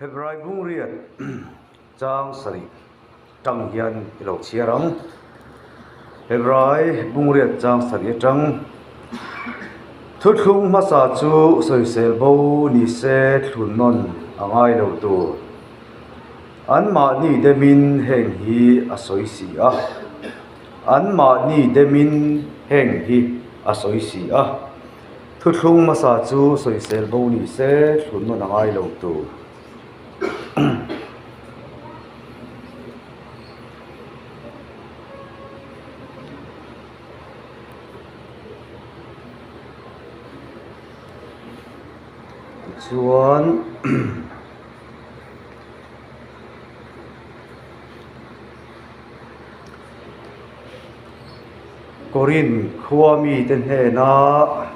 February bung riat chang sari tang hian ilo chiarang February bung riat chang sari tang thut khung masa chu soisel bo ni se thun non angai lo tu an ma ni demin heng hi asoi si a an ma ni demin heng hi asoi si a thut khung masa chu soisel bo ni se thun non angai lo tu chuan Corin khuami ten he na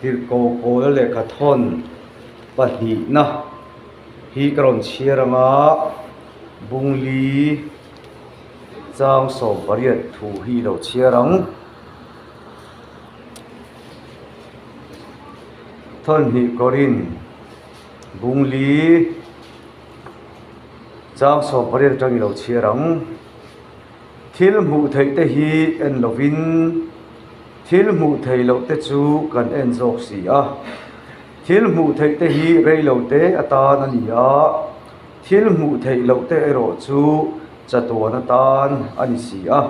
tirko ko le ka thon pahni na hi karon chiaranga bungli chang so bariat thu hi lo chiarang thon hi Corin bungli chang so bariat tang lo chiarang thil mu thei te hi en lovin thil mu thei lo te chu kan en jok si a thil mu thei te hi rei lo te atan ani a thil mu thei lo te ero chu chatuan atan ani si a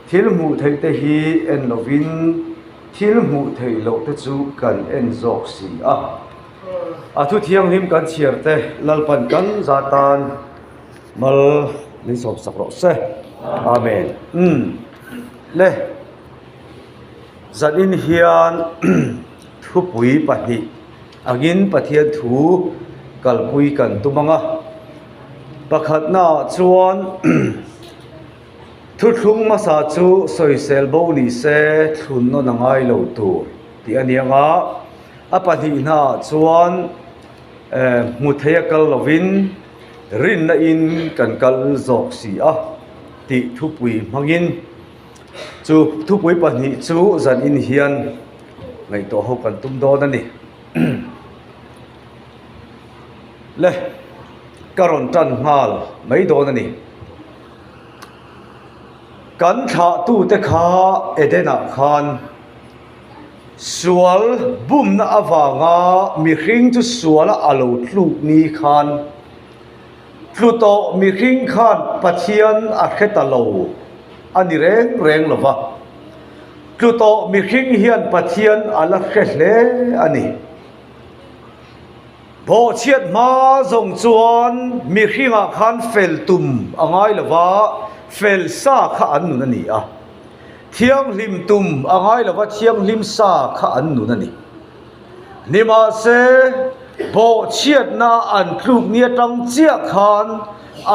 thil mu thei te hi en lovin thil mu thei lo te chu kan en jok si a thu thiang lim kan chiar te lalpan kan zatan mal ni som sak ro se amen le zanin hian thu pui pahni agin pathian thu kalpui kan tumanga pakhat na chuan thu thung masa chu soisel bo ni se thun no nangai lo tu ti anianga apani na chuan muthaya kal lovin rin na in kan kal zok si a ti thu pui mangin chu thu pui pahni chu zan in hian ngai to ho kan tum do na ni le karon tan hal mai do na ni kan tha tu te kha edena khan sual bum na awanga mi hring chu suala alo thluk ni khan Pluto mi hring khan pathian a khetalo ani reng lova Pluto mi hring hian pathian ala khetle ani bo chiat ma zong chuan mi hringa khan fel tum angai lova fel sa kha an nu ani a thiang lim tum angai lova thiang lim sa kha an nu ani nima se bo chiat na an tluk nia tang chia khan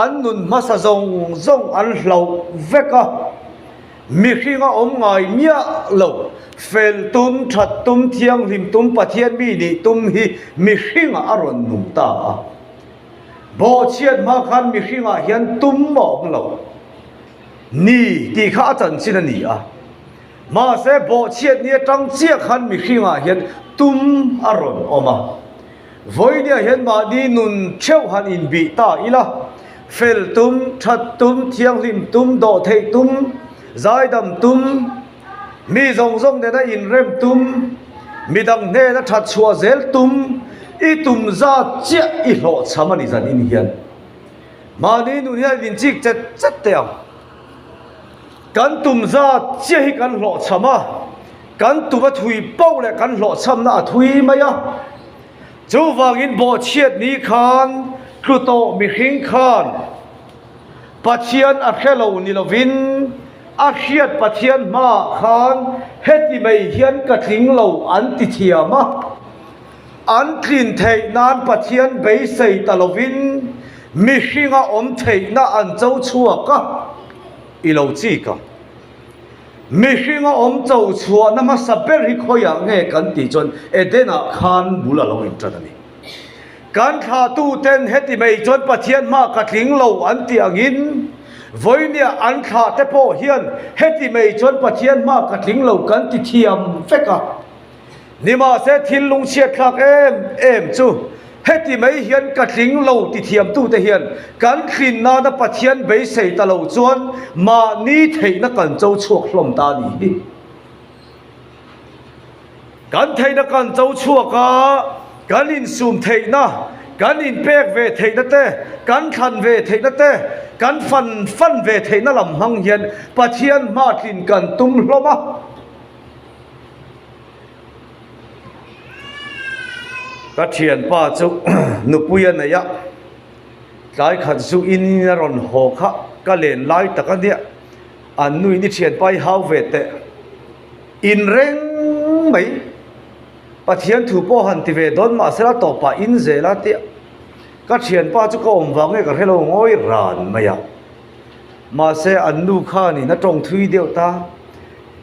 an nun masa zong an hlau veka mi hringa om ngai mia lo fel tum that tum thiang lim tum pathian mi ni tum hi mi hringa aron num ta bo chiat ma khan mi hringa hian tum mong lo ni ti kha chan chin ani a ma se bo chiat nia tang chia khan mi hringa hian tum aron oma voi nia hian ma ni nun theu han in bi ta ila fel tum that tum thiang lim tum do thei tum zai dam tum mi zong de na in rem tum mi dang ne na that chua zel tum I tum za chia I lo chamani zan in hian ma ni nun hian in chik chat te kan tum za chia hi kan lo chama kan tuma thui pau le kan lo cham na thui maya chu wangin bo chiat ni khan Pluto mi hring khan pathian a khelo ni lovin a khiat pathian ma khan heti mai hian ka thing lo an ti thiama an thlin thei nan pathian bei sei ta lovin mi hringa om thei na an chau chua ka I lo chi ka mi hringa om chau chua na ma saber hi khoya nge kan ti chon edena khan bula lo in tan ani kan tha tu ten heti mai chon pathian ma ka thling lo an ti angin voinia an tha te po hian heti mai chon pathian ma ka thling lo kan ti thiam feka nima se thil lung chiat khak em chu เฮติไม่เฮียนกัดลิงโลติเทียมตู้แต่เฮียนกันขินนาดปะเทียนเบยเสตะโลจวนมานี้เทนักันเจ้าชวกลมตานีกันเทนักันเจ้าชวกกันอินซูมเทนะกันอินเปกเวเทนะเตกันขันเวเทนะเตกันฟันเวเทนะลำหังเฮียนปะเทียนมาขินกันตุ้มลมก็เทียนป้าจุนุปุยนเนี่ยหลายขันสุอินนรนหอกะก็เล่นไล่ตะกันเนี่ยอันนุยนี่เทียนไปฮาวเวตอินเร่งไหมปะเทียนถูกป้อหันติเวดอนมาเสละต่อปะอินเซละเตียก็เทียนป้าจุก็อมวังให้กับให้เราง่อยรานมาอยากมาเสอันนูข้านี่นะตรงทุยเดียวตา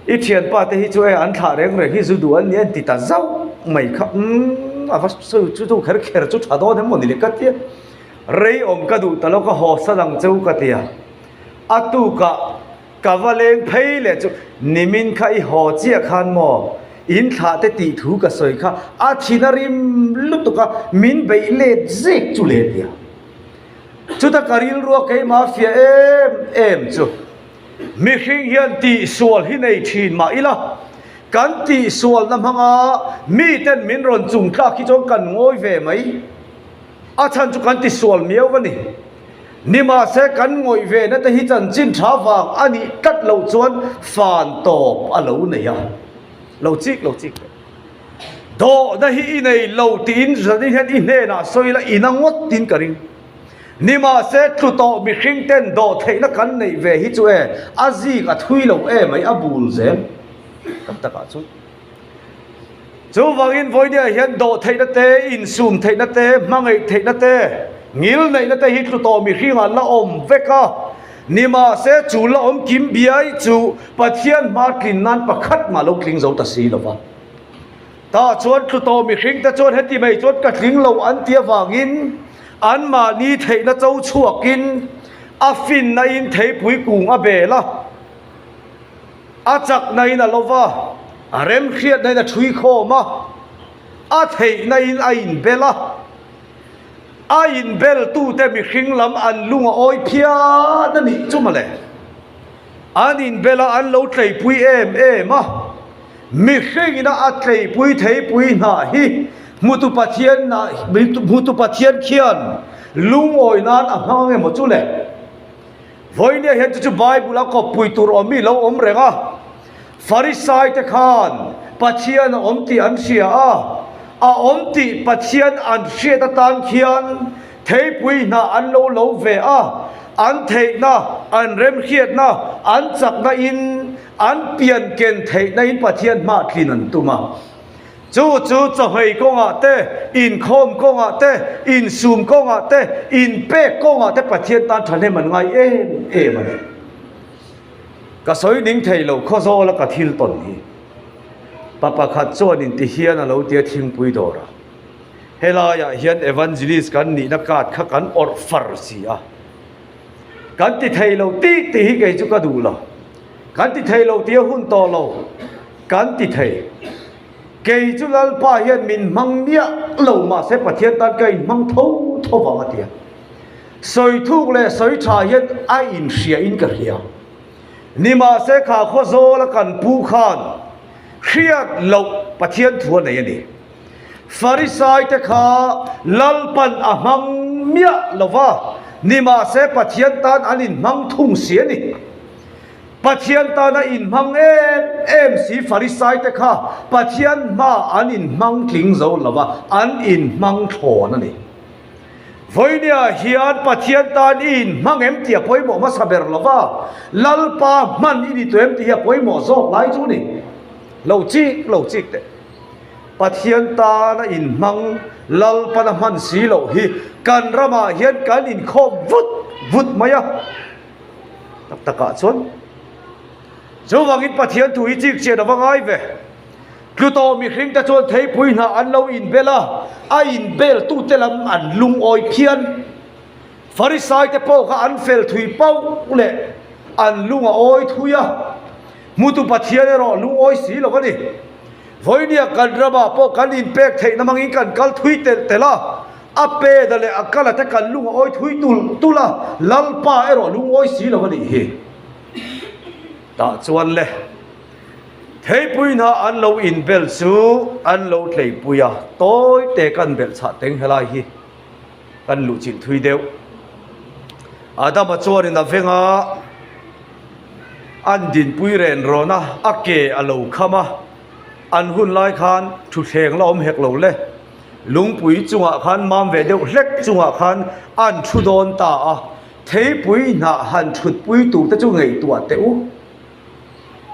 อีเทียนป้าแต่ที่ช่วยอันถ่าเร่งเลยที่สุดอันนี้ติดตาเจ้าไม่ครับว่าสู้จุดแค่จุดหาโดนทั้งหมดนี่ก็เตี้ยเรื่องอมกระดูตลอดก็หอสลังเจ้าก็เตี้ยอัตุกะว่าเลงเพลเลยจุนิมินข้าอีหอเจียขันหมออินขาเตติถูกสวยข้าอาชินาริมลุตุกะมินไปเลเจกจุเลเตียจุดการิลรัวกมาเฟียเอ็มจุมิขิงยันตีสวลหินไอทีนมาอีละกันตีสวลน้ำหังมีเต้นมินรอนจุงคลาคิจงกันงอยเวไหมอาจารย์จุกันตีสวลเมียววันนี้นี่มาเสกันงอยเวนั่นแต่ฮิจันจินชาวางอันนี้กัดเหล่าจวนฟานตอบอะไรเนี่ยเหล่าจิกโดนั่นฮีในเหล่าตีนจะได้เห็นอินเนน่ะสวยละอินังวัดตินกริงนี่มาเสกตุโตมีขิงเต้นโดเทนักันในเวฮิจูอาซีกับทุยเหล่าไม่อบูลเซมกับตะกัดจูวังอินโวยเนี่ยเห็นโดเทนัตเตอินซูมเทนัตเตมังไอเทนัตเตงิลในนัตเตฮิตลุโตมีขิงอันละเวกะนี่มาเสจูละกิมบีไอจูปะเทียนมากินนั้นประคัดมาลงกลิงโจตัสีละวะตาชวนลุโตมีขิงตาชวนเฮติไม่ชวนกัดกลิงเราอันเตียวังอินอันมานี้เทนัเจ้าชั่วกินอาฟินในอินเทปุยกุงอาเบล่ะอาจักในน่ะลวะเริ่มเครียดในน่ะชุยโคมาอาเทในอินเบล่ะอินเบลตู้เต็มีขิงลำอันลุงอ้อยเพียนั่นนี่จุ่มมาเลยอันอินเบล่ะอันเราเทปุยมามีขิงน่ะอาเทปุยปุยน่ะฮิมุตุปัทเทียนนะมุตุปัทเทียนเขียนลุงโอยนั้นอ่ะฮังเงหมดจุเลยวันนี้เห็นจุดไบเบิลแล้วก็ปุยตัวอมีเราอมเรงฟาริสัยเตคานปัทเทียนอมตีอันเสียอมตีปัทเทียนอันเสียตะตันเขียนเทปุยนะอันโลเวอันเทนะอันเริ่มเขียนนะอันจักนะอินอันเปลี่ยนเกณฑ์เทนะอินปัทเทียนมาขีนันตุมาจูจะให้กงอาเตอินคอมกงอาเตอินซูมกงอาเตอินเป๊กกงอาเตประเทศตันทันให้มันไงมันก็สอยนิ่งไทยเราข้อโซ่แล้วก็ทิลตนนี้ปะขัดโซนินที่เฮียนเราเดียทิ้งปุยดอระเฮลายาเฮียนเอวันเจลิสกันนี่นักการขักันออร์ฟาร์ซีกันที่ไทยเราตีให้แกจุกดูละกันที่ไทยเราเดียหุ่นโตเรากันที่ไทยเกยจุลลป้าเฮียนมินมังเนี่ยเรามาเสพประเทศตันเกยมังทุ่วังเดียสอยทุกเลยสอยชาเฮียนอินเสียอินกระเฮียนี่มาเสกขาโคโซละกันปูขานเครียดเราประเทศทัวไหนนี่ฟาริสัยเตขาลัลปันอามังเมียละวะนี่มาเสประเทศตันอันนี้มังทุ่งเสียนี่ปัจเจียนตานะอินมังสีฟาริสัยเตค่ะปัจเจียนมาอันอินมังทิ้งโจละวะอันอินมังโถนั่นนี่วันนี้เฮียนปัจเจียนตาอินมังเตียป่วยหมอมาสเบรละวะลัลปามันอินตัวเตียป่วยหมอโจไล่จูนี่เราจิกเตปัจเจียนตานะอินมังลัลปานะมันสีเราฮีกันรามาเฮียนกันอินโควุดมายะตะกะชนจูวังอินปัทเทียนถุยจิกเจดวังไอเวคือโตมีคริงจะชวนเทปุยนาอันเราอินเบล่าอินเบลตู้เตลัมอันลุงออยเพียนฟาริสัยเตโปกอันเฟลถุยเป้าเละอันลุงออยถุยมุตุปัทเทียนรอลุงออยสีหรอกนี่วันนี้กันระบาดพวกกันอินเปกเทนมังอินกันกัลถุยเตละ ape da le akala ta kan lung oi thui tula lalpa ero lung oi si lo ni hi ta chuan le thei pui na an lo in bel chu an lo tlei puya toi te kan bel cha teng helai hi kan lu chin thui deu adama chuan in a venga an din pui ren rona ake alo khama an hun lai khan thu theng la om hek lo le lung pui chunga khan mam ve deu hlek chunga khan an thu don ta a thei pui na han thut pui tu ta chu ngei tua teu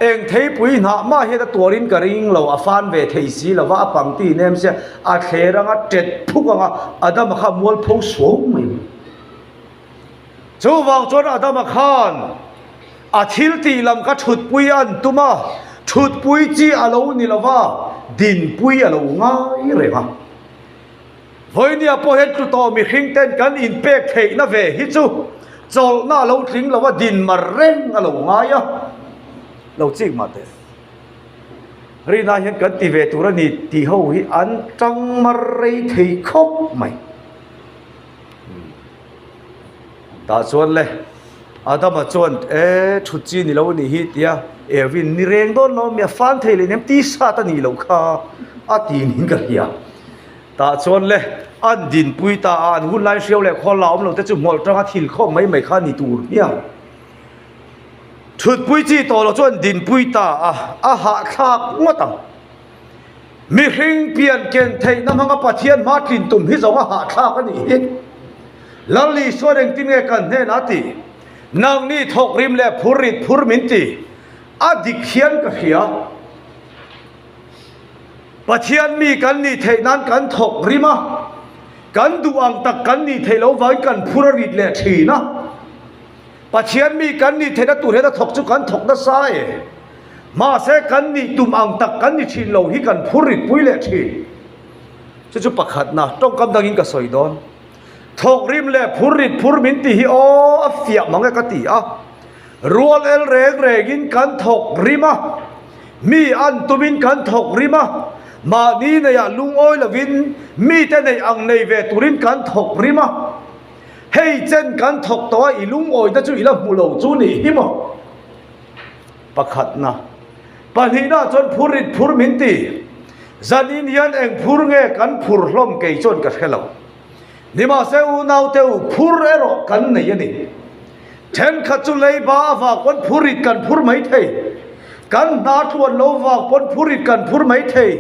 eng thei pui na ma he ta torin ka ring lo a fan ve thei si lo wa pang ti nem se a kheranga tet phukanga adam kha mol pho so mai chu wang chon adam khan a thil ti lam ka thut pui an tuma thut pui chi alo ni lova din pui alo ngai re ha voi ni a po het tu to mi khing ten kan in pek thei na ve hi chu chol na lo thling lova din mar reng alo ngai a lo chik ma te ri na hian kan ti ve tu ra ni ti ho hi an tang mar rei thei khop mai ta chuan le adama chuan thu chi ni lo ni hi tia evin ni reng don lo mi fan thei le nem ti sa ta ni lo kha a ti nin ka hiya ta chuan le an din pui ta an hun lai siau le kho laom lo te chu mol tanga thil kho mai mai kha ni tur hiya thut pui chi to lo chuan din pui ta a ha khak ngotang mi hring pian ken thei nam hanga pathian ma tlin tum hi zonga ha khak ani hi lali so reng tim nge kan he na ti nang ni thok rim le phurit phur min ti adik khian ka khia pathian mi kan ni thei nan kan thok rima kan du ang tak kan ni thei lo vai kan phurit le thi na pathian mi kan ni thei na tu he na thok chu kan thok na sai ma se kan ni tum ang tak kan ni thin lo hi kan phurit pui le thi chu pakhat na tong kam dangin ka soi don thok rim le phurit phur min ti hi o a fia manga ka ti a rual el reg regin kan thok rima mi an tumin kan thok rima ma ni na ya lung oi lovin mi te nei ang nei ve turin kan thok rima hei chen kan thok to i lung oi ta chu ila mulo chu ni hi mo pakhat na pani na chon phurit phur min ti zanin hian eng phur nge kan phur hlom ke chon ka khelo nima se u nau te u phur ero kan nei ani then khachu lei ba wa kon phurit kan phur mai thei kan na thuan lo wa kon phurit kan phur mai thei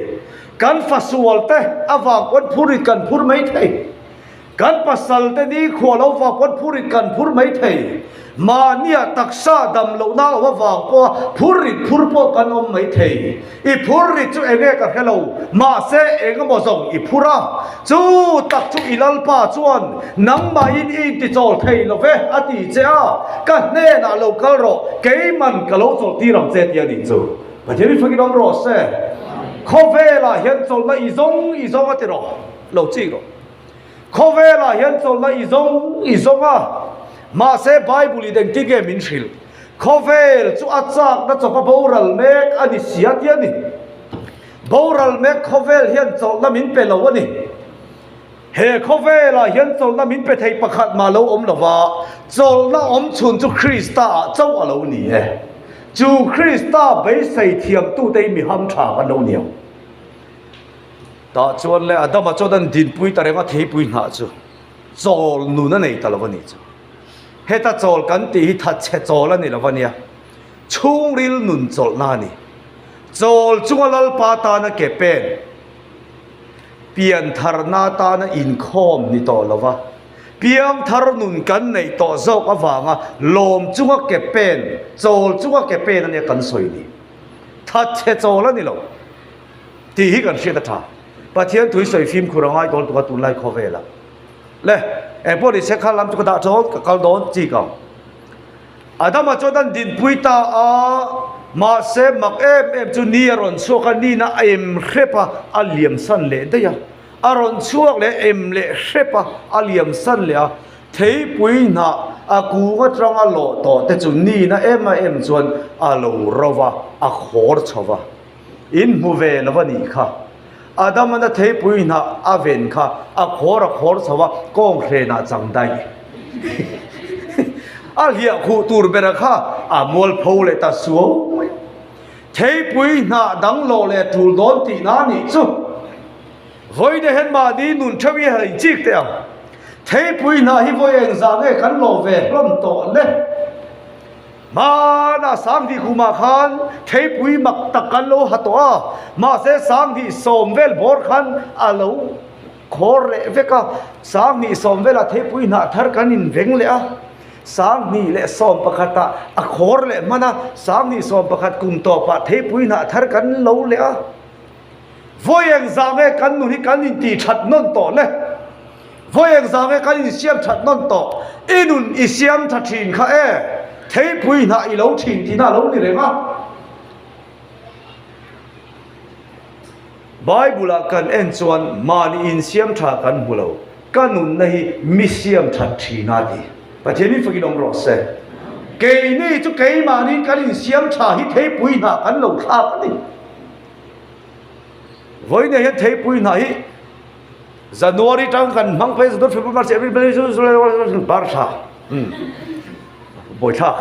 kan fasual te awa kon phurit kan phur mai thei kan pasal te ni khwa lo wa kon phurit kan phur mai thei ma nia taksa dam lo na wa wa ko phurit phur po kan om mai thei I phurit chu enge ka hello ma se eng mo zong I phura chu tak chu ilal pa chuan nang ma in ti chol thei lo ve ati che a ka ne na lo kal ro ke man ka lo chol ti ram che ti ani chu ba je mi phagi dom ro se kho ve la hian chol na I zong ati ro lo chi ro kho ve la hian chol na I zong a ma se bible deng ti ge min shil khovel chu achak na chopa boral mek ani siat yani boral mek khovel hian chol na min pe lo ani he khovela hian chol na min pe thei pakhat ma lo om lova chol na om chun chu krista chau alo ni e chu krista be sei thiam tu dei mi ham tha kan lo niau ta chuan le adama chodan din pui ta renga thei pui na chu chol nu na nei ta lo ni chu heta chol kan ti that che chol ani lovania chung ril nun chol na ni chol chungalal pa ta na ke pen pian thar na ta na in khom ni to lova piang thar nun kan nei to zok awanga lom chunga ke pen chol chunga ke pen ani kan soi ni that che chol ani lo ti hi kan hriat tha pathian thui soi phim khurangai tol tu ka tun lai khovela le body se khalam chu da chol kal don chi ka adama chodan din puita a ma se mak em chu ni ron so ka ni na em khrepa aliam san le de ya aron chuak le em le khrepa aliam san le a thei pui na a ku nga tranga lo to te chu ni na em chuan a lo rowa a khor chowa in mu ve lawani kha อาดัมมันจะเทปุยนะอาเวนค่ะอาขอรสวะกองเครนาจังได้อาเลียคู่ตูร์เบรค่ะอามอลพูเลตัสวงเทปุยนะดังโลเลตูโดนตีนานิจูวันเดียเห็นมาดีนุนชวีให้จิกเตียงเทปุยนะฮิวเองจางเอกันโลเวร่มโตเล่มานาสังที่คุมาขันเทปุยมักตะกันโลหัตัวมาเสสังที่สมเวลบอร์ขันอาลูขอเรเวกะสังที่สมเวลเทปุยนะทาร์กันินเวงเลยอะสังนี่เลสมประคัตอะขอเรมันนะสังนี่สมประคัตกุมโตปะเทปุยนะทาร์กันโลเลยอะวันยังจางเอกันนุนิกันนินตีชัดนนโตเลยวันยังจางเอกันนินเสียมชัดนนโตอินุนอิเสียมชัดชินข้าเทปุยน่าอีเหลาทิ้งที่น่าเหลานี่เลยมั้งไบเบิลกันเอ็นชวนมานีอินเสียมทักกันบุลาวกันนุนในมิเสียมทัดที่น่าดีประเทศนี้ฝึกน้องรอเซ่เกย์นี่จุกเกย์มานีกันอินเสียมทัดที่เทปุยน่ากันเหลาทักกันนี่วันนี้เห็นเทปุยน่าฮีจันวารีตั้งกันมังเพสดุฟิบุมาร์เซอร์บิลซูสุเลวบาร์ชาบ่อยทัก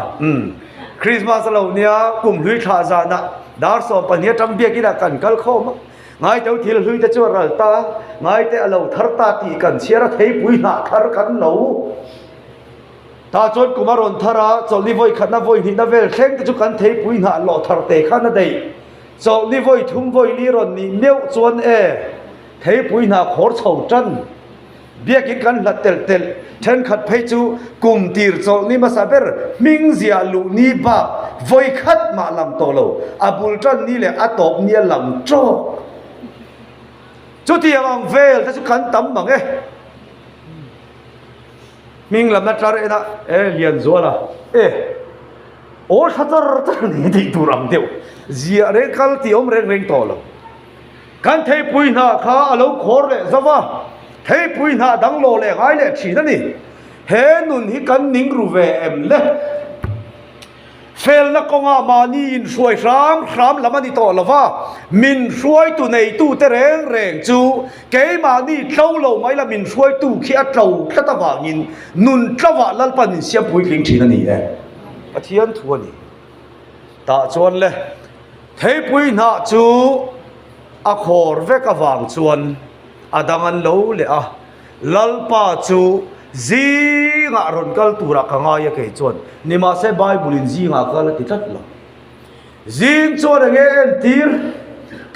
คริสต์มาสเราเนี่ยกลุ่มลุยชาจานะดาร์สอปัญญาจำเบียกินกันกัลข้อมไงเจ้าที่ลุยจะจวดรัลตาไงแต่เราทาร์ตาตีกันเชียร์เทปุยหน้าทาร์กันเราถ้าจนกุมารอนทาราจอลิวอยขันนาวยหินาเวลเข่งจะจุกันเทปุยหน้าหล่อทาร์เตขันนาเดย์จอลิวอยทุ่มวอยลีรอนนี่เลี้ยวจวนเทปุยหน้าขอร์เฉาจันเบียกินกันละเตลเทนขัดเพจูกุมตีร์โซนี่มาซาเบอร์มิงเซียลูนีบาไว้ขัดมาลำโตโลอาบุลจันนี่แหละอาตบเนี่ยลำโจจุดที่ยังเวลถ้าสุขันตั้มบังมิงลำนัดจาร์นะเลียนซัวละโอ้ชัตร์นี่ที่ตูรังเดียวเจียเรื่องคัลที่อมเร่งโตโลกันเทปุยนาข้าอาลูขอร์เลยซะว่าเฮ้ยปุยน่าดังโลเลยไงเลยชีนั่นนี่เฮ้นุนฮิกันนิงรูเวเลยเฟลนักกงอามานีนช่วยสามละมันนี่ต่อละว่ามินช่วยตัวในตู้เตรงจูเกมานี่เจ้าโลไม่ละมินช่วยตู้ขี้อัดเจ้าแค่ตะว่างินนุนตะว่าลัลปันเสียปุยขิงชีนั่นนี่ปะเทียนทัวนี่ตาจวนเลยเฮ้ยปุยน่าจูอโคร์เวกวางจวนอาดังันโลเลยลัลปาจูจีงารอนกัลตูรักง่ายกันจวนนี่มาเสบายบุลินจีงากัลติดทัดละจีงจวนเงี้ยตีร์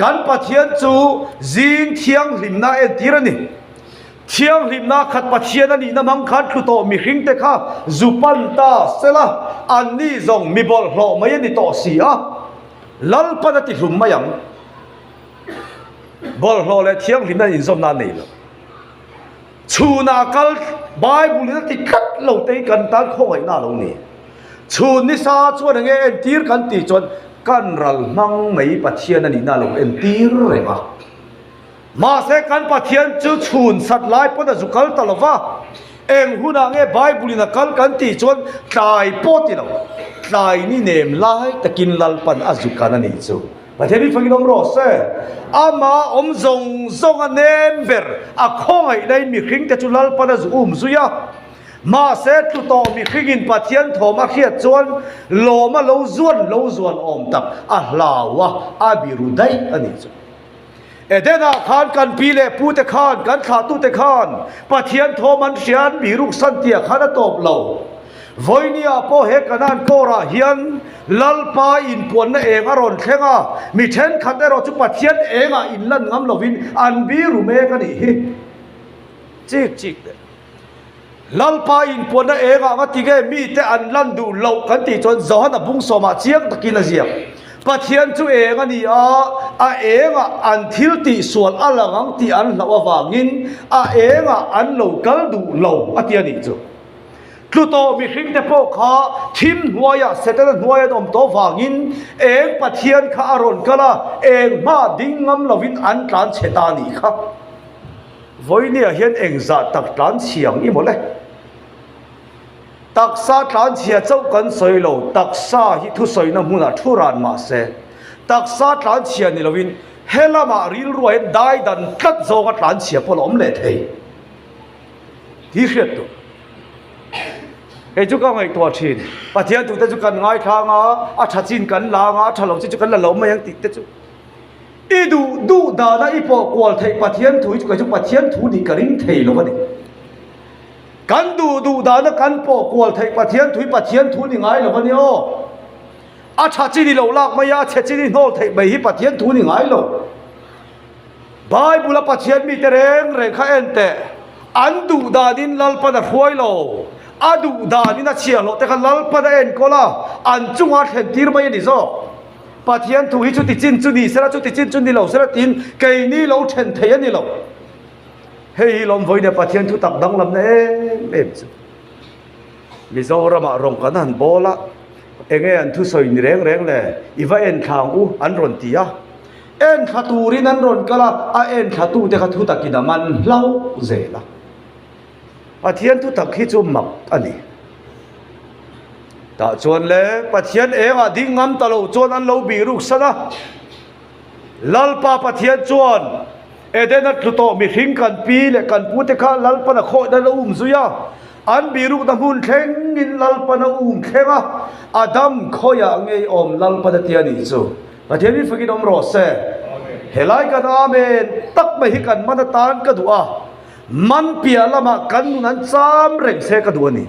กันปัทยันจูจีงเทียงริมนาตีร์นี่เทียงริมนาขัดปัทยันนี่น้ำมังขัดคือโตมีหิงเตค่ะจูปันตาเสละอันนี้จงมีบอลหล่อไม่ยันนี่โตเสียลัลปาติรุมมายังบอลหล่อเลยเที่ยงริมนั้นอินสมนานี่ละชูนากัลไบเบิลนั่นที่คัดเราเตะกันตานข้อยหน้าเรานี่ชูนิสาชวนเงี้ยตีร์กันตีจนกันรัลมังไม่ปัทเทียนนี่น่าเราตีร์เลยมาเสกันปัทเทียนจูชูนสัตว์ลายปนจุกัลตลอดว่าหุ่นเงี้ยไบเบิลนั่นกันตีจนตายปอติเราตายนี่เนมลายตะกินลัลปันอาจุกันนี่จูประเทศนี้ฟังน้องรอเซ่อามาจงอันเนมเบอร์อาข้องไอ้ได้มีขิงแต่จุลัลปนจุสุยามาเสตุโตมีขิงอินปัทยันโถมาเขียดจวนโลมาโลจวนอมตักลาวะอาบิรุได้อันนี้จูเดน่าขานกันปีเล่พูดขานกันขาตุเตขานปัทยันโถมันเสียนมีรุกสันเตียขานตบเราวันนี้พอเฮกันนั่นก็ราเฮียนลัลปาอินปวนนั่นเองอารอนเข่งมีเช่นขัดได้เราจุกปัดเทียนเองอินลันงำลวินอันบีรุเมกันนี่จิกลัลปาอินปวนนั่นเองก็ติเกมีแต่อันลันดูเหลากันติจนจอห์นบุ้งสมาเชียงตะกินเสียงปัดเทียนจุเองนี่เองอันทิลติส่วนอัลลังติอันละวางินเองอันเหลากันดูเหลาอันเทียนี่จูคือโตมีขิงแต่พวกเขาทิมหัวยาเสร็จแล้วหัวยาดมโตฟังอินปัทเทียนข้าอารมณ์ก็ละมาดิ้งงำลวินอันตรานเชตานีครับวันนี้เห็นจัดตักตรานเชียงอีหมดเลยตักซาตรานเชียเจ้ากันสวยโลตักซาฮิทุสวยน้ำมุนาทุรานมาเสตักซาตรานเชียนี่ลวิน เฮลามาริลรวยได้ดันกัดโซกัดหลานเสียพลอมเละเทที่เสียตัวเฮ้ยจุกก็ไงตัวชินปะเทียนตัวแต่จุกันง่ายทางอาชัดจินกันลางฉลองจุกันละหลงมายังติดแต่จุอีดูดานะอีปอกวลเทปะเทียนถุยจุกันจุปะเทียนถุนี่กระริ่งเทลงมาดิกันดูดานะกันปอกวลเทปะเทียนถุยปะเทียนถุนี่ง่ายลงมาเนี่ยโออาชัดจินนี่เราลากมายาเชจินนี่โนเทไปฮิปะเทียนถุนี่ง่ายลงบายบุลปะเทียนมีแต่เร่งข้าเอ็นแต่อันดูดาดินลัลปะดะควยโลอาดูดานี่น่าเชียร์โลแต่กันลัลปะดะเอ็นก็ละอันจุงอาเห็นทีร์ไม่ยันดิโซปะเทียนถุยจุดติจินจุดนี้เสร็จจุดติจินจุดนี้เราเสร็จตินเกยนี่เราเห็นเทียนนี่เราเฮ้ยลมไฟเนี่ยปะเทียนทุตักดังลำเนี่ยเอ็มมิโซระมารงกันหันโบละเองอันทุสอยนี่แรงเลยอีว่าเอ็นทางอันรอนตีอะเอ็นขัตูรินันรอนก็ละเอ็นขัตูแต่ขัตูตักกินมันเล่าเจละปะเทียนทุตักขี้จุ่มหมักอันนี้แต่จวนเลยปะเทียนเองดิ้งงำตลอดจวนอันเราบีรุกซะนะลัลปาปะเทียนจวนเดนัทลุโตมีหิงกันปีเลกันพูดแต่ข้าลัลปะนะโคดันละสุยาอันบีรุกตะมุนเข่งกินลัลปะนะเข่งอาดัมโคยางไงอมลัลปะเทียนนี่จูปะเทียนนี่ฝึกกินอมรสเซเฮลัยกันอาเมนตักไม่หิกันมันตานกันดูมันเปียละมากันนั้นซ้ำเร่งเสกันดูนี่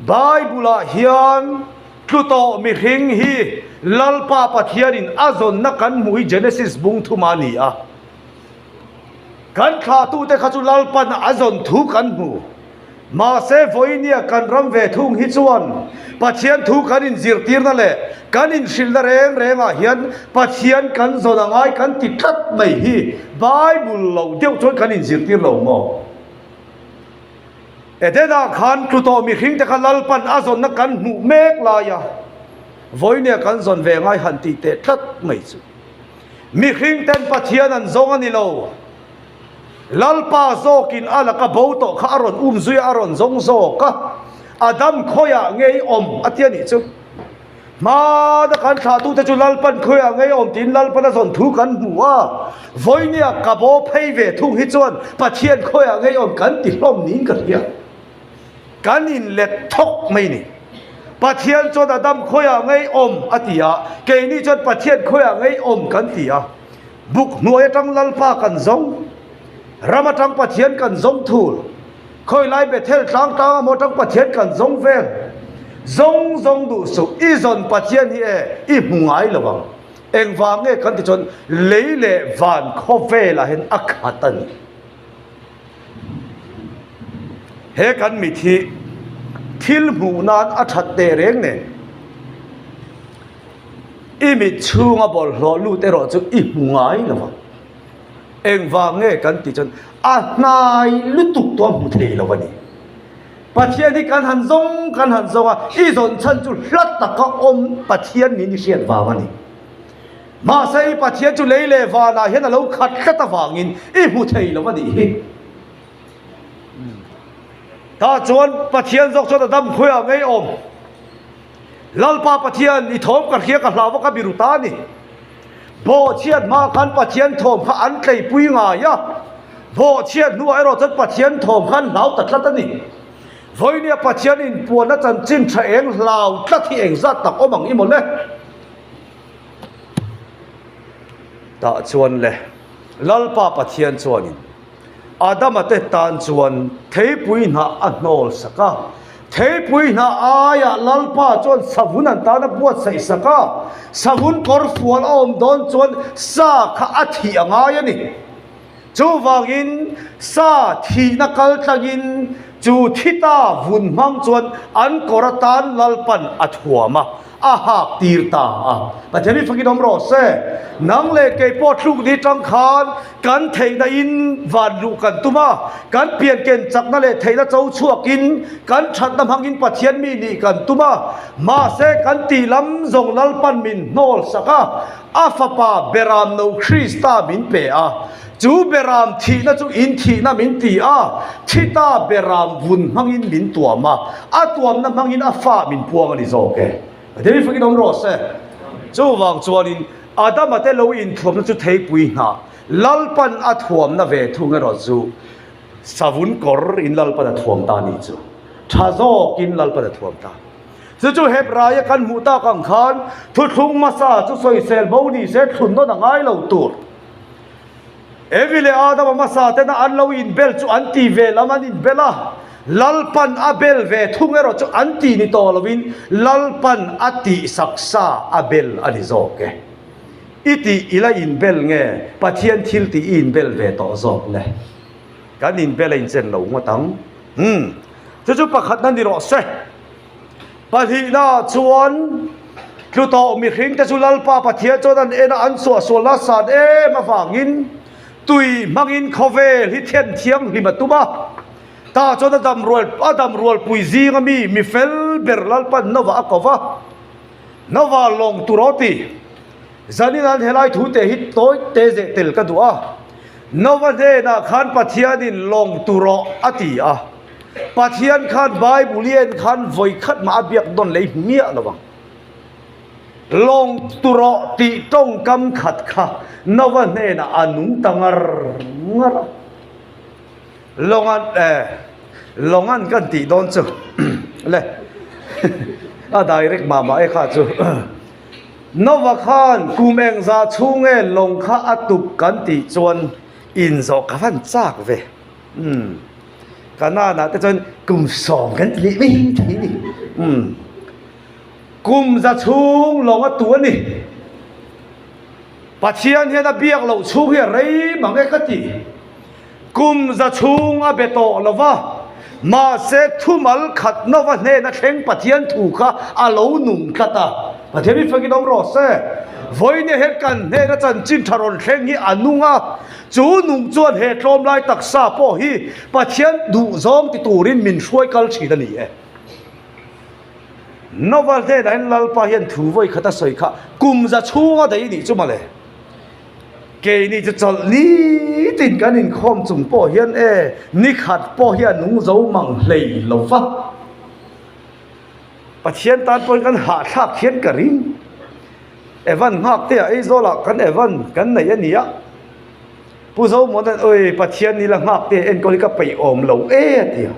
ไบเบิลเฮียนลุโตมีหิงฮีลัลปาปะเทียนินอาจนนักกันมุยเจเนซิสบุงทุมานีกันขาตูแต่ขาจุลัลปันอาจนทุกันมูมาเซฟอยเนียกันรำเวทุงฮิจวนปัจเจียนทุกันอินจิรตีร์นั่นแหละกันอินชิลดาเรงเฮียนปัจเจียนกันโซนังไอกันติดทัดไม่ฮีไบเบิลเราเดียวจนกันอินจิรตีร์เราโมเดน่าขันตุโตมีหิงแต่ขันลัลปันอาจนนักกันหูเมกลายะวอยเนียกันซอนเวงไอหันติเตทัดไม่สุมีหิงเต็นปัจเจียนันซงอันนี้เราลัลปาโซกินอะไรก็บ่าวโตข้าอรอนซุยอรอนซงโซก็อาดัมโคยะเงยอมอัตยานิจุมาดกันขาตูแต่จุลัลปันโคยะเงยอมตินลัลปันซอนทุกันหัววอยเนียกับบ่เพย์เวทุงฮิจวนปัจเจียนโคยะเงยอมกันติดล้มนิ่งกันเฮียกันอินเล็ดทกไม่นี่ปัจเจียนจนอาดัมโคยะเงยอมอัตยาเกนี่จนปัจเจียนโคยะเงยอมกันติยาบุกหน่วยจังลัลปากันซงรามาจังปะเทียนกันซงทูลคอยไล่เบเทลจังมอจังปะเทียนกันซงเวงซงดูสุอีซอนปะเทียนฮีอีหงายระวังเอ็งวางเงกันที่จนเล่วานคอเวลาเห็นอักขัตันเฮกันมิทีทิลหูนานอัชัดเตเรงเนี่ยอีมิชูงบอลหล่อลูเตรอจุอีหงายระวังเองวางเงกันติจนนายลุตุกตัวมุเทลวันนี้ปัจเจียนที่การหันซงอีสนฉันจุลัดตะกอมปัจเจียนนี้นิเชียนวาวันนี้มาใส่ปัจเจียนจุเลวานาเห็นเราขัดขัดวางินอีมุเทลวันนี้ถ้าจวนปัจเจียนจกจนดำคุยไงอมลัลปาปัจเจียนอีทอมกันเขียกับลาวกับบิรุตานี่โบเชียนมากันปะเชียนโถมขันไก่ปุยงายะโบเชียนนัวไอรอจัดปะเชียนโถมขันเหลาตัดละตันนี่วอยเนี่ยปะเชียนอินปวนนั่นจินเฉเองเหลาตัดที่เองซัดตักอมังอีหมดเลยตาชวนเลยลัลปาปะเชียนชวนอาดัมเตตันชวนเทปุยนาอันโนลสกาเทปุยนาอายะลัลปาจวนสวุนันตานะบวชใส่สกาสวุนกอร์ฟวลอมโดนจวนซาขะอัฐิอ่างายนี่จูวากินซาทีนักลตะกินจูทิตาวุนมังจวนอันกอรตันลัลปันอัฐวมาอาหักตีร์ตาปัจจัยนี้ฟังกินอมรอเสนังเลกเกยปอดลูกดีจังคานกันเทยได้อินวันลูกันตุมากันเปลี่ยนเกณฑ์จากนั่นเลยเทยละเจ้าชั่วกินกันชัดน้ำหังอินปัจเจียนมีนี่กันตุมาเสกันตีลำทรงลัลปันมินโนลสกาอาฟปาเบรามโนคริสตามินเปจูเบรามทีน่าจูอินทีน่ามินตีทิตาเบรามวุนมังอินมินตัวมาตัวนั้นมังอินฟ้ามินพวงอันนี้โอเคเดี๋ยวฟังกินอมรอเสจูวางจวนิน อาดามาเตโลอินทวมนั่นจุดเทปุยนาลัลปันอัทวมนั่นเวทุงเงรจูสาวุนกอร์อินลัลปันอัทวมตานิจูชาโซกินลัลปันอัทวมตาจู่ๆเฮบรายกันมุตากังขานทุกทุ่งมาซาจู่สวยเซลโบนีเซทุนโนนังไงเราตัวเอวิเลอาดามาซาเตน่าอันเราอินเบลจู่อันตีเวลามันอินเบล่าลัลปันอาเบลเวทุงเอรจู่อันตีนิโตลวินลัลปันอัติสักษาอาเบลอันนี้โจเกอิติอิลาอินเบลเงปัทยันทิลตีอินเบลเวต่อโจกเลยการอินเบลอินเซนเราไม่ตั้งจู่ๆประคัดนั้นดีรอเซปะทีน่าชวนคือต่อมีขิงแต่สุลัลปาปะเทียจนันเอ็นอันสัวลาสาดมาฝากินตุยมังอินคาเฟ่ฮิเทียนเทียงฮิมาตุบะตาจนดำรวลปุยซีก็มีเฟลเบอร์ลัลปันนวะอักวะนวะลงตุรติจานินันเฮลัยทูเตฮิตโตยเตเจติลกันตัวนวะเดน่าขันปะเทียดินลงตุรอติปะเทียนขันใบบุเรียนขันไฟขัดมาเบียกดนเลยเมียระวังลงตุรติต้องกำขัดค่ะนวันเนน่ะอนุตังรงรลงอันกันติโดนจูเลยได้เรียกมาไอ้ข้าจูนวขันกุมเองจะช่วงลงข้าอตุกกันติจวนอินโซกฟันจากเวกันน่านะแต่จนกลุ่มสองกันลิไม่ทีนี่กลุ่มจะชูงลงตัวนี่ปัจเจียนเฮน่ะเบียกเราชูเฮไรมังเอกติกลุ่มจะชูงอาเบโตละวะมาเซทุมัลขัดนวะเนนะเข่งปัจเจียนถูกค่ะอาลูนุ่งขัดปัจเจียนมีฟังกินองรอเซ่วันนี้เหตุการณ์เนนะจันจินทารอนเข่งฮีอานุงจูนุ่งจวนเหตุลมลายตักซาโปฮีปัจเจียนดูซองติตูรินมินช่วยกัลชีดันนี่นวลเดนนั้นลัลปะยันถูไว้ขัดสอยค่ะกุมจะชูงได้นี่จุมาเลยเกนี่จะจัลนี่ตินกันนินคอมจุงโปเฮียนนี่ขัดโปเฮียนนุ่งเจ้ามังเลยลวะปัจเจียนตานปนกันหาทักเขียนกระริงวันหักเตะไอ้โซลักกันวันกันไหนยันนี่ผู้เจ้าหมดนั้นปัจเจียนนี่ละหักเตะเอ็นก็เลยก็ไปอมเหลาเดียว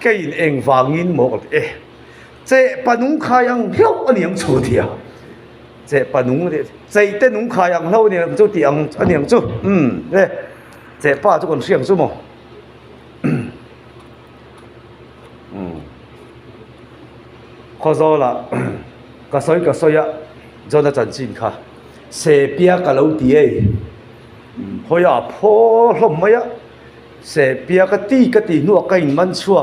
แกอินเองวางินหมกเจ้ปนุงขายังเที่ยวอันนี้ยังชูเดียวเจ้ปนุงเนี่ยเจ้เต้นุงขายังเท่าเนี่ยจุดเดียงอันนี้ยังจุเนี่ยเจ้ป้าทุกคนเสียงจุมั้งข้อโซ่ละก็สอยจนจันจินค่ะเสเปียกับเราดีพอยาพ่อลมไม่เสเปียกตีนัวกันมันชัว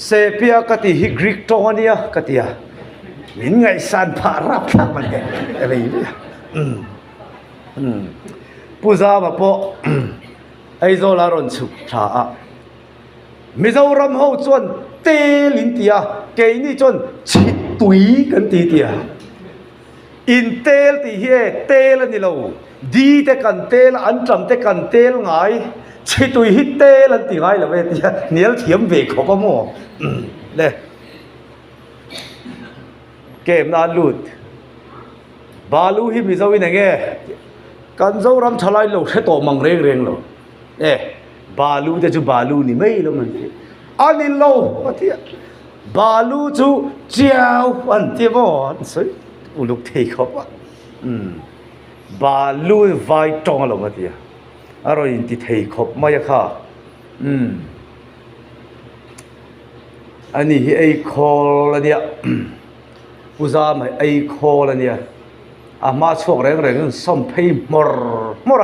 เสเปียกตีฮิกริกตรงนี้กตีมินไงสันพารับทักมันเองอะไรอย่างนี้ผู้ชายมาพอไอ้โซลาร์อนสุขชามิจารำเขาจวนเตลินเตียเกนี่จวนชิดตุยกันตีเตียอินเตลตีเฮเตลนี่เราดีแต่กันเตลอันจำแต่กันเตลไงชิตุยฮิเตลตีไงล่ะเว้ยเนี้ยเทียมเวกเขาก็มั่วเลยเกมนั้นลุดบาลูฮิมิจาวินังเงกันเจ้ารำชลายเราแค่ตัวมังเร่งเราบาลูแต่จูบาลูนี่ไม่แล้วมันอันนี้เราที่บาลูจูเจ้าอันที่ว่าสวยอุลุกเทเขาว่าบาลูไว้ตรงเราที่อะไรอินที่เทเขาไม่ยากค่ะอันนี้ไอ้คอละเนี่ยผู้ชายมันไอ้คอละเนี่ยมาช่วงแรงๆส่งเพย์มร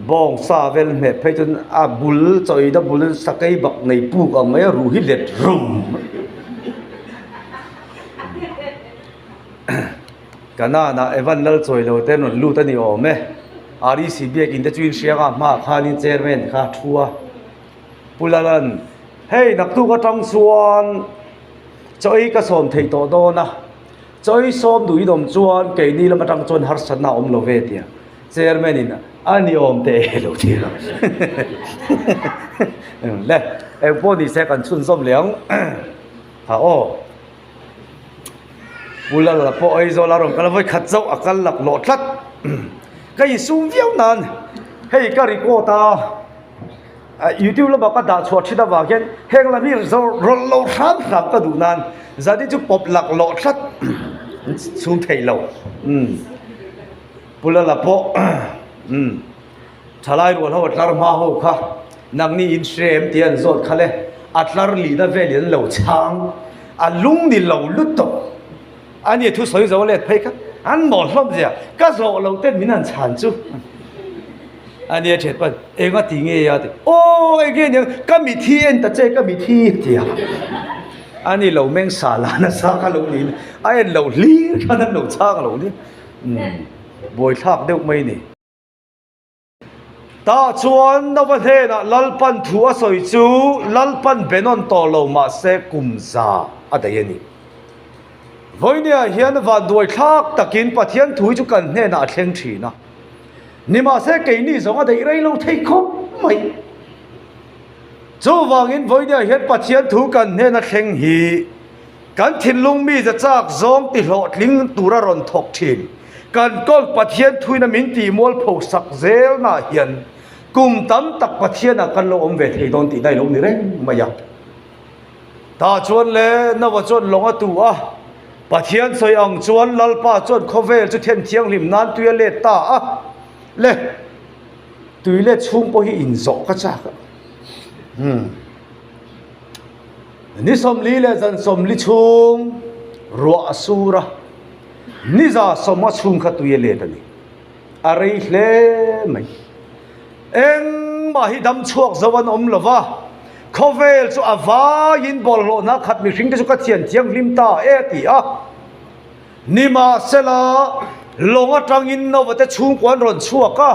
บองซาเวลเมเพย์จนบุลจอยดับบุลสักไอ้บักในปูกไม่รู้ฮิเลตรุมกันน่ะเอวันนั่งจอยเราแต่นนลู่ตันนี่อ๋อไหมอารีซีบีกินแต่จุนเชียร์มาข้านินเจอร์แมนข้าทัวปุลาลันเฮ้ยนักตู้ก็ต้องส่วนจอยก็ส่งเทโตโดนะจอยส่งดูอีดมจวนเกนี่แล้วมาตั้งจวนฮัร์สันน่าอมโลเวตียเจอร์แมนินะอันนี้อมเตะโลทีละเลยพวกนี้เสกันชุนส้มเหลียงโอ้ pula la po ai zo la rom kala voi khat zo akal lak lo thlat kai sum viau nan hei ka ri ko ta YouTube la ba ka da chho thida wa gen heng la mi zo rol lo tham tham ka du nan zadi chu pop lak lo thlat sum thei lo pula la po thalai ro ho tlar ma ho kha nang ni in shrem tian zot khale atlar li da velin lo chang alung ni lo lut to ani thu soi zo le phai kha an mo hlom ja ka zo lo ten min an chan chu ani chet pan e nga ti nge ya o e ge ne ka mi thi en ta che ka mi thi tia ani lo meng sa la na sa ka lo ni ai lo li ka na lo cha ka lo ni boi thak deuh mai ni ta chuan na va the na lalpan thu a soi chu lalpan benon to lo ma se kum za adai ani voinia hian va doi thak takin pathian thui chu kan hne na thleng thina nima se ke ni zonga dei rei lo thei khop mai chu wangin voinia hian pathian thu kan hne na thleng hi kan thinlung mi za chak zong ti hlo tling tura ron thok thin kan kol pathian thui na min ti mol pho sak zel na hian kum tam tak pathian a kan lo om ve thei don ti dai lo ni re maya ta chuan le na wa chuan longa tu a pathian soi ang chuan lalpa chuan khovel chu then thiang lim nan tuya le ta a le tuile chung po hi in zo ka cha ka ni som li le zan som li chung ro asura ni za som chung kha tuye le ta ni arei hle mai eng ma hi dam chuak zawan om lova khovel chu awa in bol lo na khat mi hring te chu ka thian thiang lim ta e ti a nima sela longa tangin no wate chung kwan ron chuaka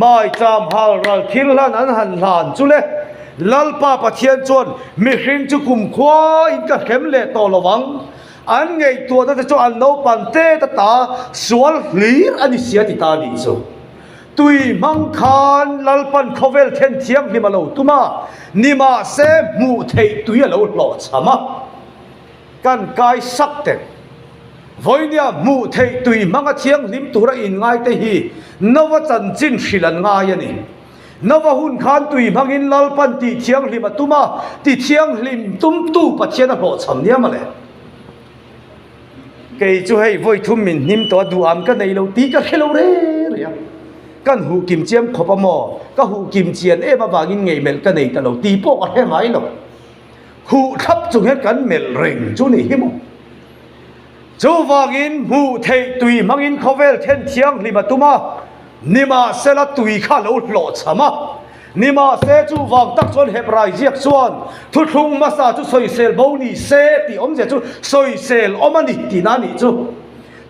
mai cham hal ral thil han an han hlan chu le lalpa pathian chon mi hring chu kum khwa in ka khem le to lowang an ngei to ta chu an no pan te ta ta sual hlir ani sia ti ta ni chu tui mang khan lalpan khovel then thiang ni malo tuma nima se mu thei tui lo lo chama kan kai sak te voinia mu thei tui manga thiang lim tura in ngai te hi nawa chan chin hrilan ngai ani nawa hun khan tui mangin lalpan ti thiang lim atuma ti thiang lim tum tu pathian a lo cham nia male ke chu hei voi thum min nim to du am ka nei lo ti ka khelo re ya kan hu kim chiam khopa mo ka hu kim chian e ba wangin ngei mel ka nei ta lo ti po a he mai lo hu thap chu het kan mel reng chu ni hi mo chu wangin mu thei tui mangin khovel then thiang lima tuma nima sela tui kha lo lo chama nima se chu wang tak chon hebrai jiak chuan thu thung masa chu soi sel bo ni se ti om je chu soi sel omani ti na ni chu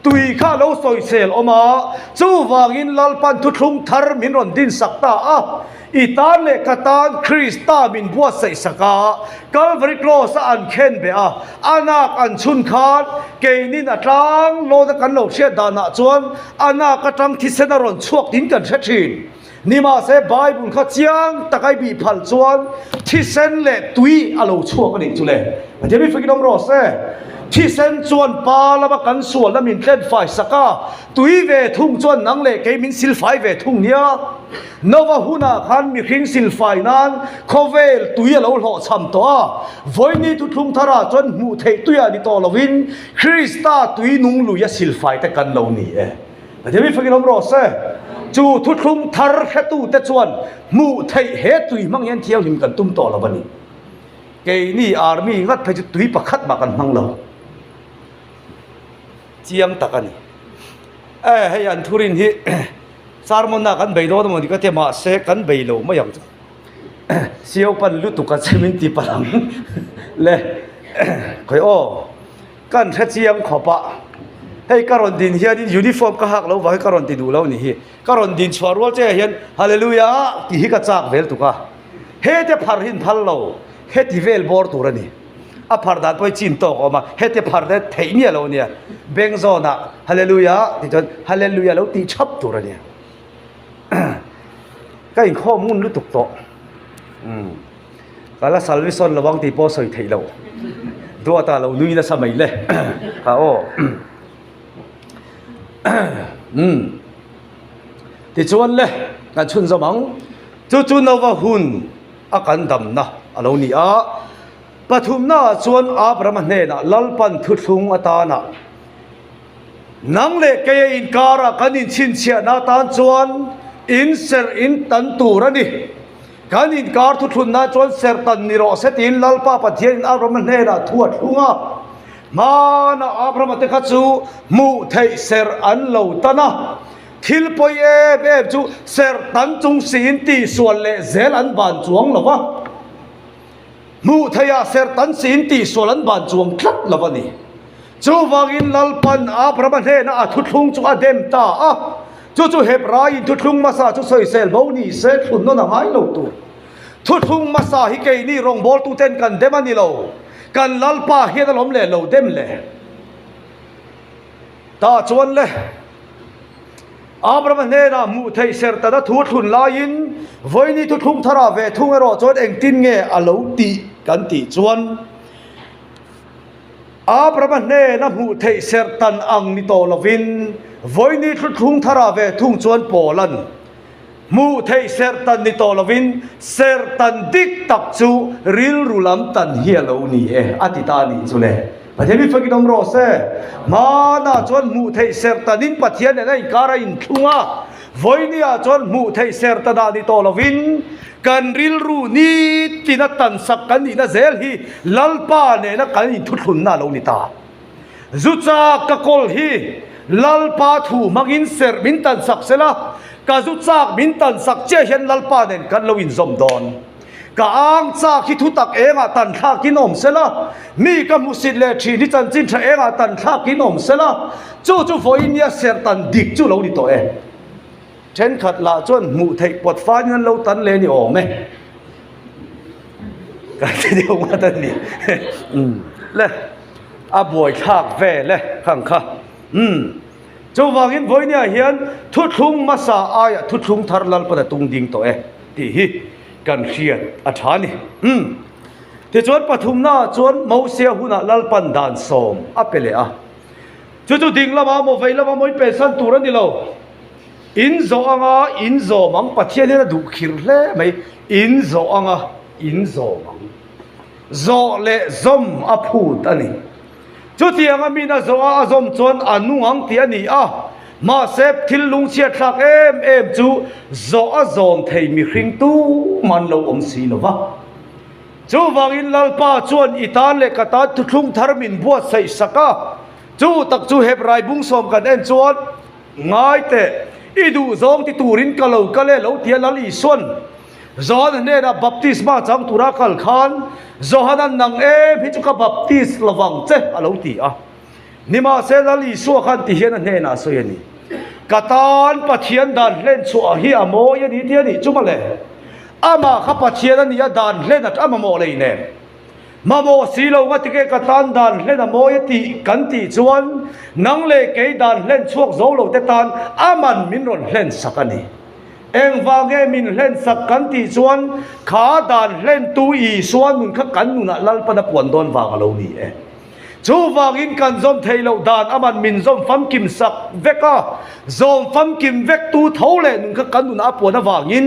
tui kha lo soi sel oma chu wangin lalpan thu thung thar min ron din sakta a itan le katan krista min bua sei saka calvary cross an khen be a anak an chun khan keinin atlang lo da kan lo she dana chuan anak atang thisena ron chuak din kan thathin nima se bible kha chiang takai bi phal chuan thisen le tui alo chuak ani chu le ajemi fikinom ro se thisen chuan pa lama kan sual na min tlen fai saka tui ve thung chuan nang le ke min sil fai ve thung nia nova huna khan mi hring sil fai nan khovel tui alo lo cham to a voini tu thung thara chuan mu thei tuya ni to lovin krista tui nung lu ya sil fai ta kan lo ni e ajemi fikinom ro se chu thu thung thar khatu te chuan mu thei he tui mang yan thiau lim kan tum to lo bani ke ni army ngat phai chu tui pakhat ma kan mang lo chiang takani hey an thurin hi sarmon na kan beilo mo di ka te ma se kan beilo ma yang siau pan lu tu ka chemin ti palang le khoi o kan tha chiang khopa hey karon din hian in uniform ka hak lo wa karon ti du lo ni hi karon din chwarwal che hian hallelujah ti hi ka chak vel tu ka he te phar hin phal lo he ti vel bor turani a phardan poi chin to oma hete pharde theini lo nia bengzo na hallelujah ti jon hallelujah lo ti chap tur ania ka in kho mun lu tuk to kala salvation lawang ti po soi thei lo do ta lo nui na samai le ka o ที่ชวนเลยกันชุนสมังจุนเอาว่าหุ่นอาการดำนะเรานี่ปฐุมน่าชวนประมาณนี้นะลัลปันทุทุงอัตานะนังเล็กเกยอินการะกันอินชินเชียนาตานชวนอินเซอร์อินตันตูรันนี่กันอินการทุทุนน่าชวนเซอร์ตันนิโรเซตินลัลปาปะเทียนประมาณนี้นะทั่วทุ่งมานะประมาณนี้ก็จูมูเทเซอร์อันเลวตันะทิลปอยเอฟจูเซอร์ตันจุงสินตีส่วนเล่เซลอันบานจวงหรอวะมูทยาเซอร์ตันสินตีส่วนอันบานจวงคลัดหรอวะนี่จูวากินลัลปันประมาณนี้นะทุทุงจูเดมตาจูเฮบรายทุทุงมาซาจูสวยเซลบ่าวนี่เซลทุนนั่นหายโลตัวทุทุงมาซาฮิเกนี่รองบอลตูเต้นกันเดมันนี่โลกันลัลปาเฮียดลมเล่โลเดมเล่ตาชวนเล่ประมาณนี้นะมูเทเซอร์ตันทุทุนลายินวันนี้ทุทุงทาราเวทุงเอรอจวนเองตินเงอโลตีกันตีชวนประมาณนี้นะมูเทเซอร์ตันอังนิโตลวินวันนี้ทุงทาราเวทุงจวนโปลันมูเทเซอร์ตันนิโตลวินเซอร์ตันดิกตักจูริลรุลัมตันเฮียโลนี่อธิตานีจุเลประเทศมิฟกิดอมโรเซมานาจวนมูเทเซอร์ตันินประเทศเนี่ยในการอินทุงวันนี้จวนมูเทเซอร์ตันนิโตลวินกันริลรูนีตินัตันสักกันนี่นะเซลฮีลัลปาเนี่ยนะกันอินทุทุนน่าโลนิตาจุดจากกอลฮีลัลปาทูมักินเซอร์มินตันสักเซละกาจุดจากมินตันสักเจเห็นลัลปาเนี่ยกันโลวินซอมดอนกางจากที่ทุตักเองตันทักกินอมเสละมีกับมุสิเลชีนิจันจินเองตันทักกินอมเสละจู่ฝอยเนี่ยเสตันดิกจู่เราดิตัวเองเช่นขัดละจนมูไทยปวดฟ้าเงินเราตันเลนี่ออกไหมกันที่เดียวมาตันนี่เลยบวยทักเวเลยข้างข้าจู่วางินฝอยเนี่ยเห็นทุทุงมาสาอายทุทุงทาร์ลัลปะตุงดิ่งตัวเองที่กันเครียดอัฐานี่ที่จวนปฐุมน่าจวนเมาเสียหุน่ะลัลปันดานสมเปเลยจู่ดิ่งละมาโมไฟละมาโมยเป็นสันตุรันนี่เราอินโซอ่ะอินโซมังปะเทียนี่นะดูขิรเล่ไหมอินโซอ่ะอินโซมังโซเล่ซอมพูดอันนี้จู่ที่ยังมีนะโซซอมจวนนุงังที่อันนี้มาเซฟทิลลุงเชียร์ทักจู่โซซอนเทมีคริงตู้มันเราอมสีลวะจู่วางินลัลปาจวนอิตาเลกตาทุกทาร์มินบัวใส่สกาจู่ตักจู่เฮบรายบุ้งสมกันจวนง่ายแต่อีดูซองที่ตูรินกะเลวกะเล่เราเทียนลัลอีส่วนจอนเนี่ยนะบัพติสมาจังตุระคัลขานจอนันนังพิจุกบัพติสระวังเจ้าเราตีนี่มาเซลัลอีส่วนขันที่เห็นเนี่ยนะส่วนนี้กตานปะเทียนดันเล่นชัวฮีอโมยันนี้เทียนี่จุมาเลยมาขับปะเทียนนี่ดันเล่นโมเลยเนี่ยมาโมสีโลวัติเกกตานดันเล่นโมยติกันติจวนนังเลเกดันเล่นช่วงโซโลเตตันมันมินรอนเล่นสักนี่เองวางเงมินเล่นสักกันติจวนขาดันเล่นตูอีส่วนมึงขักันนุนะลัลปะนปวนโดนวางเรานี่จู่วางินกันซอมเทโลดานมันมินซอมฟัมกิมสักเวกซอมฟัมกิมเวกตูเท่าเลยนึงกันนุนอาปวนวางิน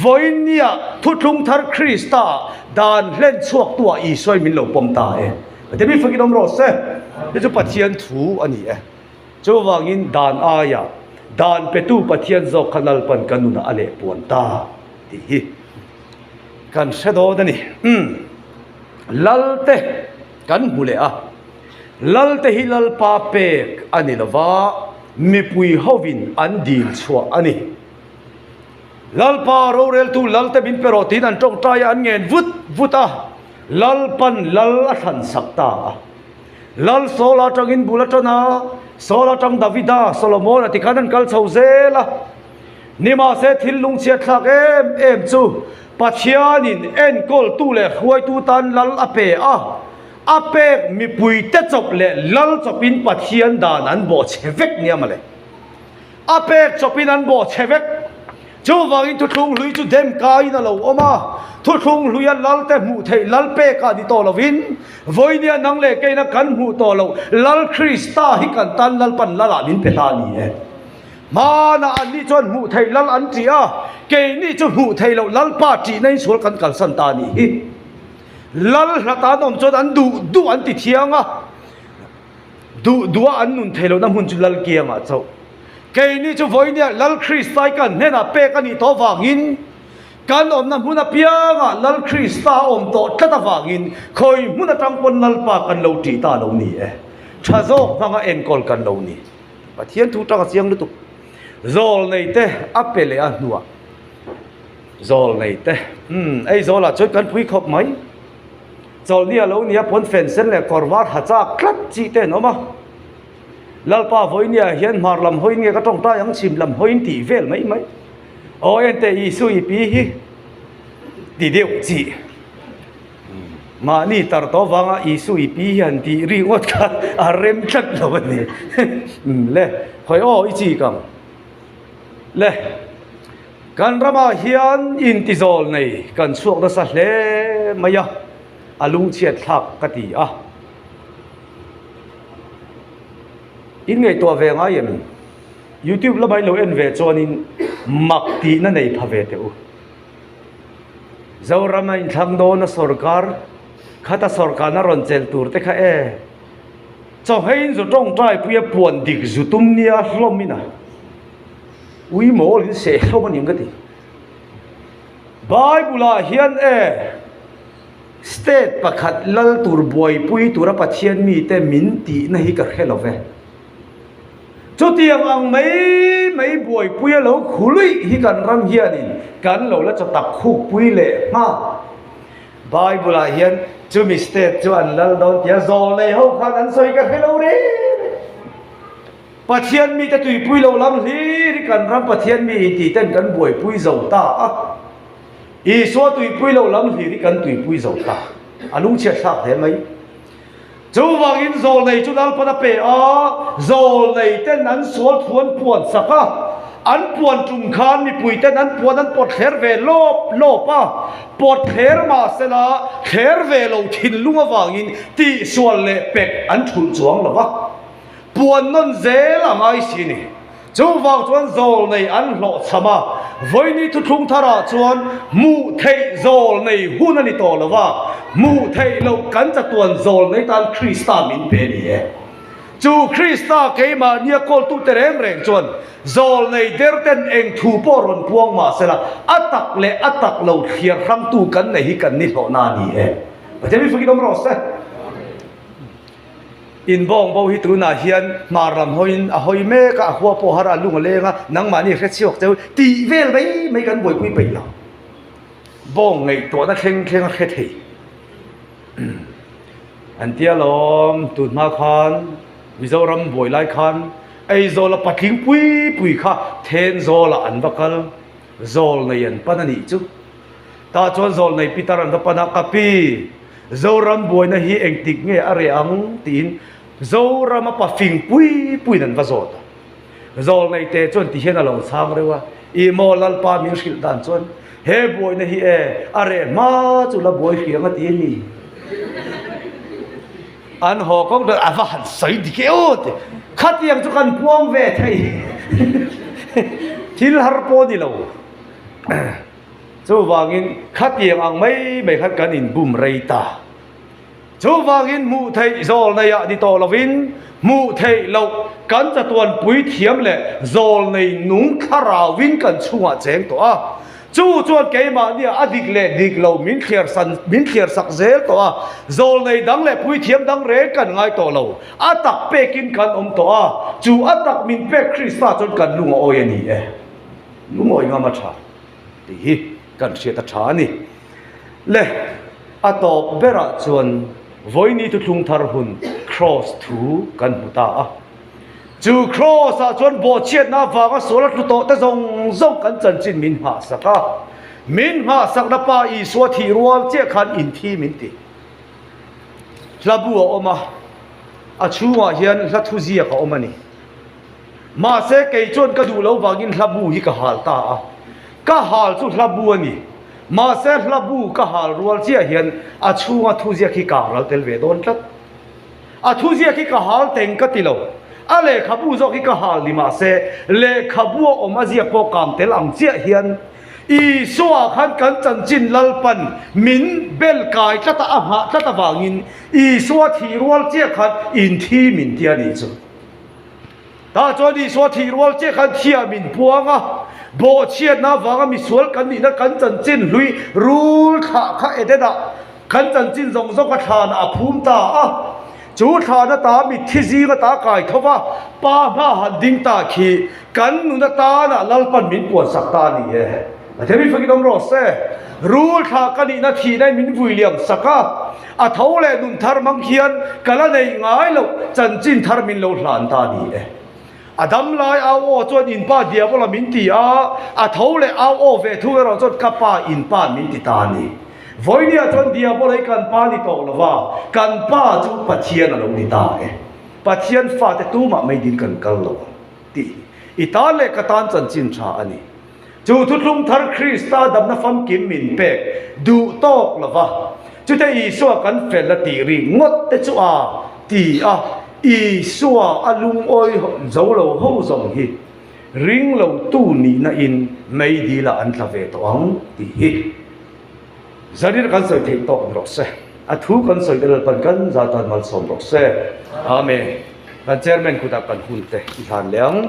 วันนี้ทุกลุงทาร์คริสตาดานเล่นช่วงตัวอีสวยมินโลปมตาแต่ไม่ฟังกินอมรสเจ้าปะเทียนถูอันนี้จู่วางินดานอายะดานเปตูปะเทียนโซคันัลปันกันนุนอาเลปวนตาที่กันเสดอดนี่ลัลเตกันหูเลยลัลเตฮิลัลปาเปกอันนี้ละว่ามีปุยฮาวินอันดีลชัวอันนี้ลัลปาโรเรลตูลัลเตบินเปโรตินันจงใจอันเงินวุตลัลปันลัลอันสักตาลัลโซลาจังอินบุลตนาโซลาจังดาวิดาโซโลมอนติคันกัลเซาเซล่ะนี่มาเซทิลลุงเชียทักจูปัจเจียนินเอ็นกอลตูเลหวยตูตันลัลอเปเปกมีปุยเตจบเลยลัลจบินปัจเจียนดานันบ่เชเวกเนี่ยมาเลยเปกจบินนันบ่เชเวก chú vàng thu thung lui chú đem cái na lâu oma thu thung lui ăn lal te mu thei lal pe ka đi to lovin voi nia nang le ke na kan mu to lo lal Krista hi kan tan lal pan lala min pe ta ni e ma na an ni chon mu thei lal an ti a ke ni chu mu thei lo lal pa ti nei sul kan kal san ta ni hi lal hata nom chon an du an ti thiang a du an nun thei lo na hun chu lal kiang a chau cái này chú voi nè lal Christai kan nên là pe kan ni to vangin kan om na muna piang à lal Christa om to tata vangin khoi muna tang pon lal pa kan lo ti ta lo ni e chazo manga en kol kan lo ni pathian thu ta siang lu tu zol nei te apele a nuwa zol nei te ai zol la choi kan phui khop mai zol ni lo ni a pon fen sen le korwar ha cha klat chi te no ma lalpa voi nia hian mar lam hoi nge ka tong ta yang chim lam hoi ti vel mai mai o en te isu I pi hi ti deu chi ma ni tar to wanga isu I pi hian ti ri ngot ka a rem thak lo ni le khoi o I chi kam le kan rama hian in ti zol nei kan suak da sa hle maya alung chiat thak ka ti a in ngày tua về ngay em YouTube là bài lâu en về cho nên mặc tí nó này phá về theo giờ ra mình thằng đó nó sarkar khata sarkar nó ron chel tur te kha e cho hay rồi trong trai bây buồn địch rồi tum nia lom mina ui mồ lên sẽ không có những cái gì Bible hiền e state pakhat lal tur boy pui tura pathian mi te min ti na hi ka khelo ve cho tiang ang mấy buổi pui lâu khului hi kan ram hian in kan lo la cho tak khu pui le ma Bible hian chu mistake chu an lal don tia zol le ho khan an soi ka hello re pathian mi te tui pui lo lam hi ri kan ram pathian mi ti ten kan buổi pui zo ta a I so tui pui lo lam hi ri kan tui pui zo ta alung che sak the mai chú vang in zol này chú dal pada pe a zol này tên an sual thuan puan saka an puan tum khan mi pui tên an puan an pot kher ve lop a pot kher ma sela kher ve lo thin lunga wang in ti sual le pek an thul chuang lawa puan non ze la ngai sini chú vang chuan zol này an lo chama voi ni thu thung thara chuan mu thei zol này hun ani to lawa mu thei lo kan cha tuan zol nei tan Krista min pe ni e chu Krista ke ma nia kol tu terem reng chuan zol nei der ten eng thu po ron puang ma sela atak lo khiar ram tu kan nei hi kan ni lo na ni e pa mi fuki dom ros in bong bo hi tu na hian maram hoin a hoi me ka khwa po hara lung lenga nang mani khe chiok cheu ti vel bai mai kan boi pui pe lo bong ngei to na kheng khe thei an tia lom tut ma khan mizoram boi lai khan ei zola patling pui kha then zola an bakal zol nei an panani chu ta chon zol nei pitaran da pana kapi zoram boi na hi eng tik nge are ang tin zoram pa fing pui nan va zot zol nei te chon ti hena lo sang rewa I mo lal pa mi shil dan chon he boi na hi e are ma chu la boi khiang ti ni an ho kong da ava han sai di ke ot khat yang chu kan puang ve thai thil har po di lo chu wangin khat yang ang mai khat kan in bum rei ta chu wangin mu thei zol na ya di to lovin mu thei lo kan cha tuan pui thiam le zol nei nung khara win kan chunga cheng to a chú chuan ke ma nia adik le dik lo min khiar sak zel to a zol nei dang le pui thiam dang re kan ngai to lo atak pekin kan om to a chu atak min pe Krista chon kan lunga oi ani e lungoi nga ma tha ti hi kan sia ta tha ni le atop bera chuan voi ni tu thung thar hun cross thu kan muta a chu cross a chuan bo chiat na wanga solar tu to ta zong kan chan chin min ha sak na pa I so thi rual che khan in thi min ti labu oma a chunga hian la thu zia ka omani ma se ke chuan ka du lo wangin labu hi ka hal ta a ka hal chu hlabu ani ma se hlabu ka hal rual chia hian a chunga thu zia khi ka ral tel ve don tlat a thu zia khi ka hal teng ka tilo a le khabu zo khi ka hal ni ma se le khabu o ma zia po kam tel ang chia hian i suwa khan kan chan chin lalpan min bel kai tlata aha tlata wangin i suwa thi rual chia khan in thi min tia ni chu ta cho di suwa thi rual chia khan thia min puanga bo chiat na wanga mi sual kan ni na kan chan chin lui rul kha ededa kan chan chin zong zong ka than a phum ta a chú thà nó ta bị thi gì nó ta cài thâu va pa ma hàn đinh ta khi cắn nó ta na lal pan min buồn sắc ta nỉ thế mình phải cái đông rồi xe rule thà cái này nó thì đây mình vui liang sắc à thâu lệ nung thar mang hiền cái này ngay lâu chân chín thar mình lâu lan ta nỉ à đâm lại ao ô cho in pa dia bao là mình tì à thâu lệ ao ô về thu rồi cho cặp pa in pa mình tì ta nỉ voi nia chon dia bo lai kan pa ni to lawa kan pa chu pathian alo ni ta pathian fa te tu ma mai din kan kal lo ti itale katan chan chin tha ani chu thu tlung thar krista dam na fam kim min pe du tok lawa chu te i so kan fel la ti ri ngot te chu a ti a i so alung oi zo lo ho zong hi ring lo tu ni na in mai di la an tla ve to ang ti hi Zadir kan soi thei tok rok se a thu kan soi del pan kan za tan mal som rok se amen kan chairman kuta kan hun te than leang